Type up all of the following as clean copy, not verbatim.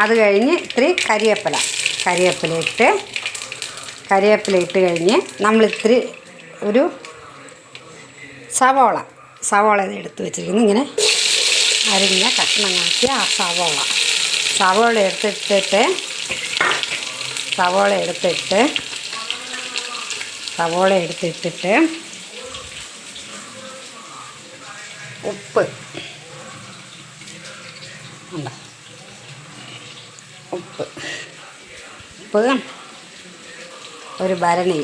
അത് കഴിഞ്ഞ് ഇത്തിരി കരിവേപ്പില ഇട്ട് കഴിഞ്ഞ് നമ്മളിത്തിരി ഒരു സവോള എടുത്ത് വെച്ചിരിക്കുന്നു. ഇങ്ങനെ അരിഞ്ഞ കഷ്ണങ്ങളാക്കി ആ സവോള എടുത്തിട്ടിട്ട് ഉപ്പ് ഒരു ഭരണി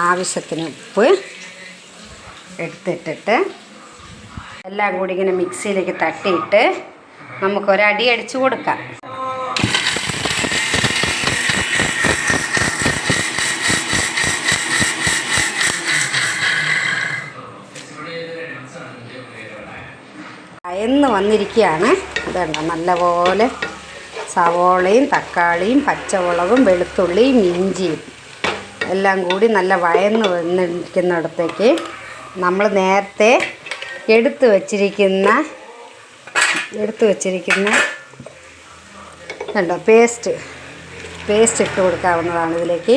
ആവശ്യത്തിന് ഉപ്പ് എടുത്തിട്ടിട്ട് എല്ലാം കൂടി ഇങ്ങനെ മിക്സിയിലേക്ക് തട്ടിയിട്ട് നമുക്കൊരടി അടിച്ചു കൊടുക്കാം. അയന്ന് വന്നിരിക്കുകയാണ്. ഇതുണ്ട്, നല്ലപോലെ സവോളയും തക്കാളിയും പച്ചമുളകും വെളുത്തുള്ളിയും ഇഞ്ചിയും എല്ലാം കൂടി നല്ല വഴന്ന് വന്നിരിക്കുന്നിടത്തേക്ക് നമ്മൾ നേരത്തെ എടുത്തു വച്ചിരിക്കുന്ന കണ്ടോ പേസ്റ്റ് ഇട്ട് കൊടുക്കാവുന്നതാണ്. ഇതിലേക്ക്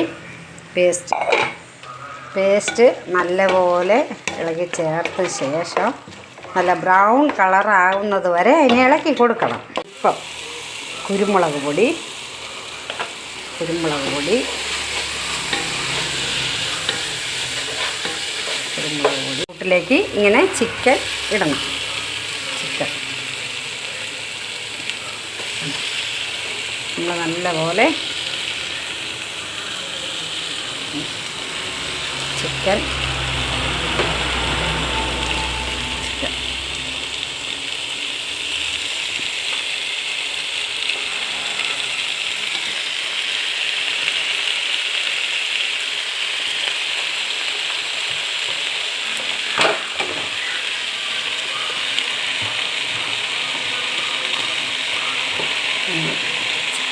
പേസ്റ്റ് നല്ലപോലെ ഇളകി ചേർത്ത ശേഷം നല്ല ബ്രൗൺ കളറാകുന്നത് വരെ അതിനെ ഇളക്കി കൊടുക്കണം. ഇപ്പം കുരുമുളക് പൊടി കൂട്ടിലേക്ക് ഇങ്ങനെ ചിക്കൻ ഇടണം. നമ്മൾ നല്ലപോലെ ചിക്കൻ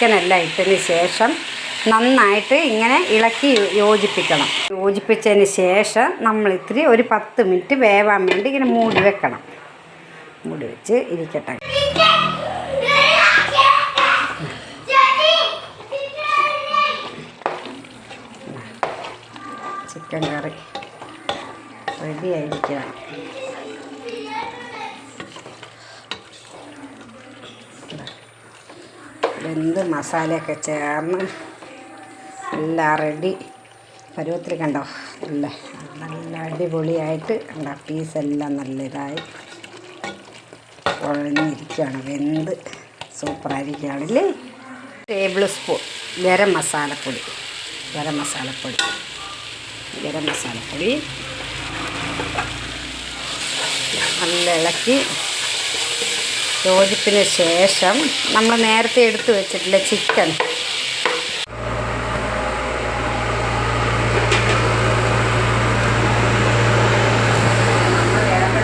ചിക്കനെല്ലാം ഇട്ടതിന് ശേഷം നന്നായിട്ട് ഇങ്ങനെ ഇളക്കി യോജിപ്പിച്ചതിന് ശേഷം നമ്മൾ ഇത്തിരി ഒരു 10 മിനിറ്റ് വേവാൻ വേണ്ടി ഇങ്ങനെ മൂടി വെച്ച് ഇരിക്കട്ടെ. ചിക്കൻ കറി റെഡി ആയിരിക്കണം. വെന്ത് മസാലയൊക്കെ ചേർന്ന് എല്ലാം റെഡി പരുവത്തിൽ കണ്ടോ. നല്ല അടിപൊളിയായിട്ട് കണ്ടോ. പീസെല്ലാം നല്ല ഇതായി കുഴഞ്ഞിരിക്കുകയാണ്. വെന്ത് സൂപ്പറായിരിക്കുകയാണല്ലേ. ടേബിൾ സ്പൂൺ ഗരം മസാലപ്പൊടി നല്ല ഇളക്കി യോജിപ്പിന് ശേഷം നമ്മൾ നേരത്തെ എടുത്ത് വെച്ചിട്ടുള്ള ചിക്കൻ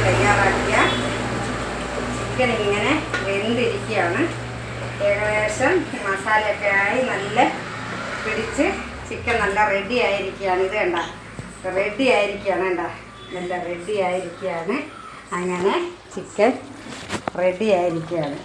തയ്യാറാക്കിയ ചിക്കൻ ഇങ്ങനെ വെന്തിരിക്കുകയാണ്. ഏകദേശം മസാലയൊക്കെ ആയി നല്ല പിടിച്ച് ചിക്കൻ നല്ല റെഡി ആയിരിക്കുകയാണ്. ഇത് കണ്ട റെഡി ആയിരിക്കുകയാണ്. അങ്ങനെ ചിക്കൻ റെഡി ആയിരിക്കുകയാണ്.